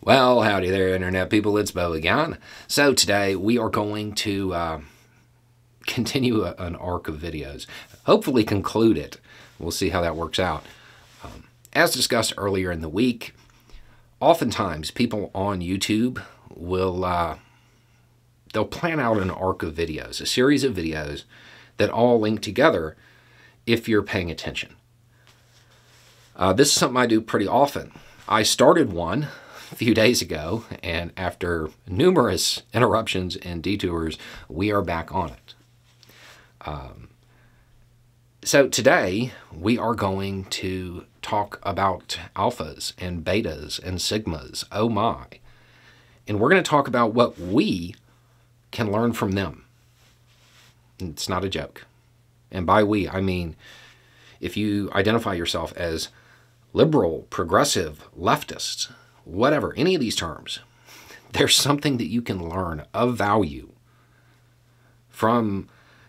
Well, howdy there, Internet people. It's Bo again. So today we are going to continue an arc of videos. Hopefully conclude it. We'll see how that works out. As discussed earlier in the week, oftentimes people on YouTube will they'll plan out an arc of videos, a series of videos that all link together if you're paying attention. This is something I do pretty often. I started one a few days ago, and after numerous interruptions and detours, we are back on it. So today, we are going to talk about alphas and betas and sigmas. Oh my. And we're going to talk about what we can learn from them. It's not a joke. And by we, I mean, if you identify yourself as liberal, progressive, leftist, whatever, any of these terms, there's something that you can learn of value from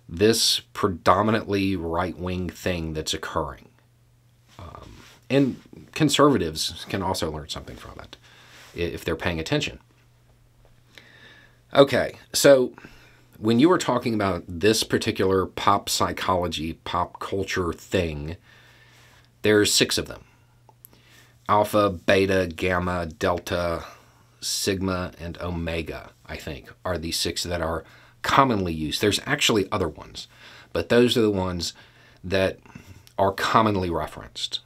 this predominantly right-wing thing that's occurring. And conservatives can also learn something from it if they're paying attention. Okay, so when you were talking about this particular pop psychology, pop culture thing, there's 6 of them. Alpha, beta, gamma, delta, sigma, and omega, I think, are the 6 that are commonly used. There's actually other ones, but those are the ones that are commonly referenced.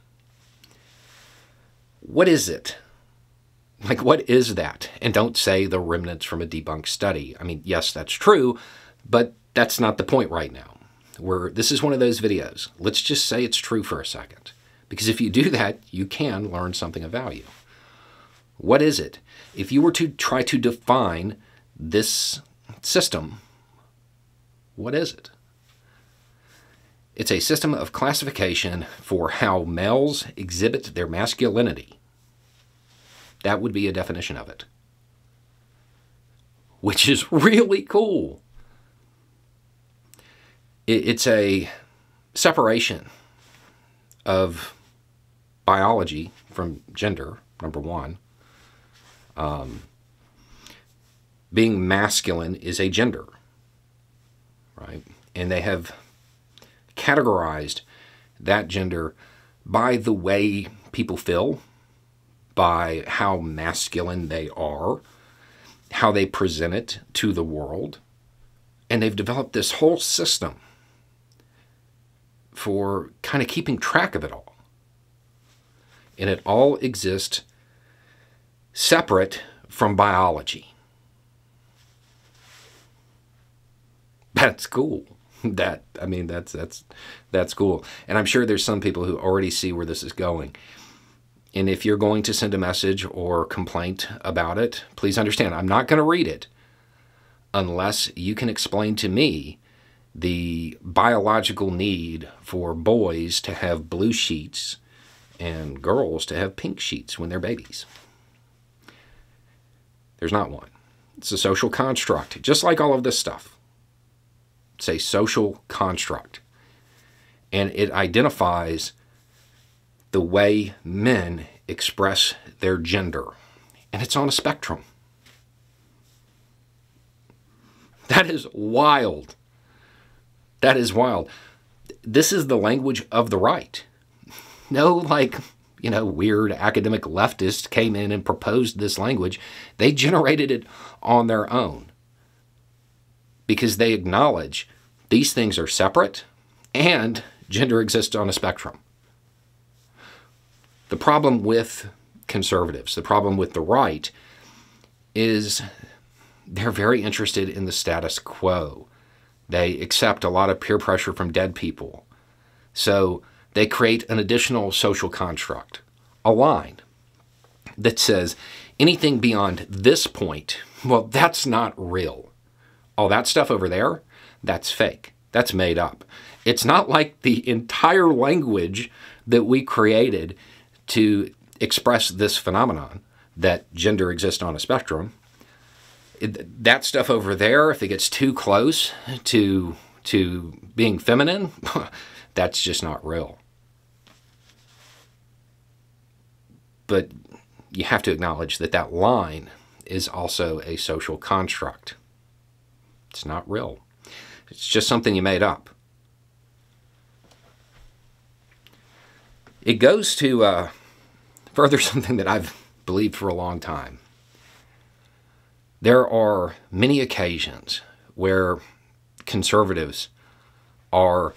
What is it? Like, what is that? And don't say the remnants from a debunked study. I mean, yes, that's true, but that's not the point right now. This is one of those videos. Let's just say it's true for a second. Because if you do that, you can learn something of value. What is it? If you were to try to define this system, what is it? It's a system of classification for how males exhibit their masculinity. That would be a definition of it. Which is really cool. It's a separation of biology from gender, number one. Being masculine is a gender, right? And they have categorized that gender by the way people feel, by how masculine they are, how they present it to the world. And they've developed this whole system for kind of keeping track of it all. And it all exists separate from biology. That's cool. That's cool. And I'm sure there's some people who already see where this is going. And if you're going to send a message or complaint about it, please understand, I'm not going to read it unless you can explain to me the biological need for boys to have blue sheets and girls to have pink sheets when they're babies. There's not one. It's a social construct, just like all of this stuff. It's a social construct. And it identifies the way men express their gender. And it's on a spectrum. That is wild. That is wild. This is the language of the right. No, weird academic leftist came in and proposed this language. They generated it on their own because they acknowledge these things are separate and gender exists on a spectrum. The problem with conservatives, the problem with the right, is they're very interested in the status quo. They accept a lot of peer pressure from dead people. So they create an additional social construct, a line that says anything beyond this point, well, that's not real. All that stuff over there, that's fake. That's made up. It's not like the entire language that we created to express this phenomenon, that gender exists on a spectrum. That stuff over there, if it gets too close to being feminine, that's just not real. But you have to acknowledge that that line is also a social construct. It's not real. It's just something you made up. It goes to further something that I've believed for a long time. There are many occasions where conservatives are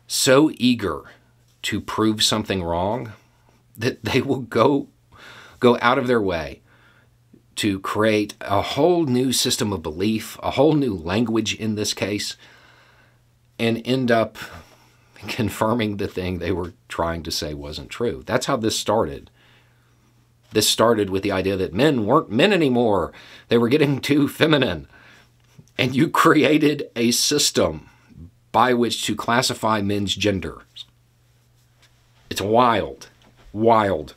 so eager to prove something wrong that they will go out of their way to create a whole new system of belief, a whole new language in this case, and end up confirming the thing they were trying to say wasn't true. That's how this started. This started with the idea that men weren't men anymore. They were getting too feminine. And you created a system by which to classify men's genders. It's wild. Wild.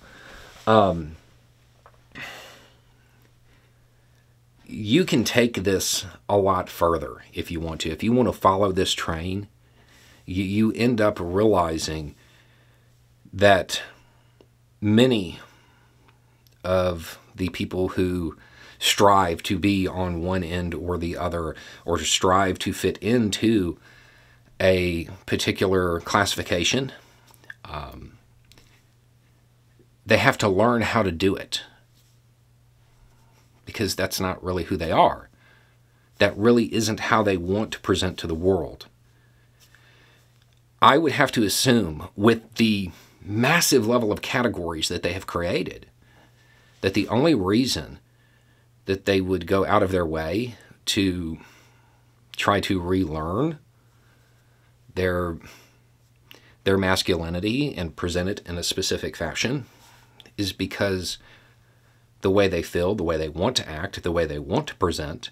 You can take this a lot further if you want to. If you want to follow this train, you end up realizing that many of the people who strive to be on one end or the other, or to strive to fit into a particular classification, they have to learn how to do it, because that's not really who they are. That really isn't how they want to present to the world. I would have to assume, with the massive level of categories that they have created, that the only reason that they would go out of their way to try to relearn their masculinity and present it in a specific fashion is because the way they feel, the way they want to act, the way they want to present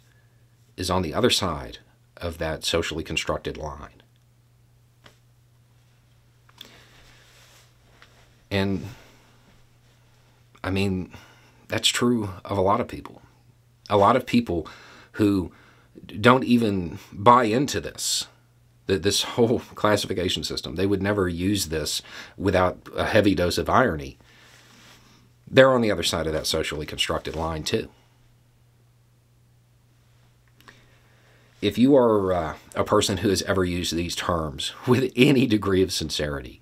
is on the other side of that socially constructed line. And, I mean, that's true of a lot of people. A lot of people who don't even buy into this whole classification system. They would never use this without a heavy dose of irony. They're on the other side of that socially constructed line, too. If you are a person who has ever used these terms with any degree of sincerity,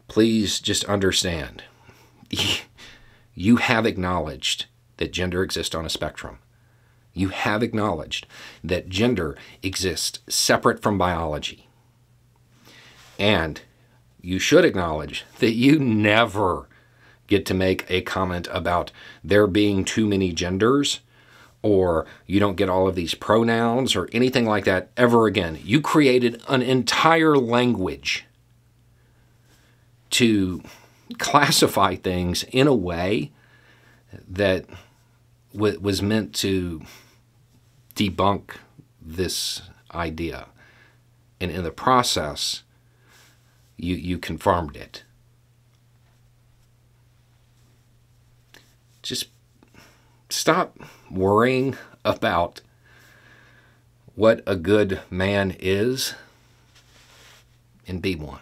please just understand, you have acknowledged that gender exists on a spectrum. You have acknowledged that gender exists separate from biology. And you should acknowledge that you never get to make a comment about there being too many genders, or you don't get all of these pronouns or anything like that ever again. You created an entire language to classify things in a way that was meant to debunk this idea. And in the process, you confirmed it. Just stop worrying about what a good man is and be one.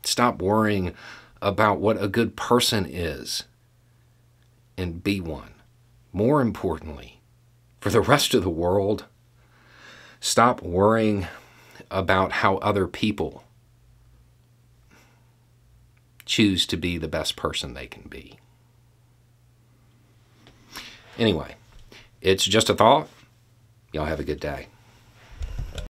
Stop worrying about what a good person is and be one. More importantly, for the rest of the world, stop worrying about how other people choose to be the best person they can be. Anyway, it's just a thought. Y'all have a good day.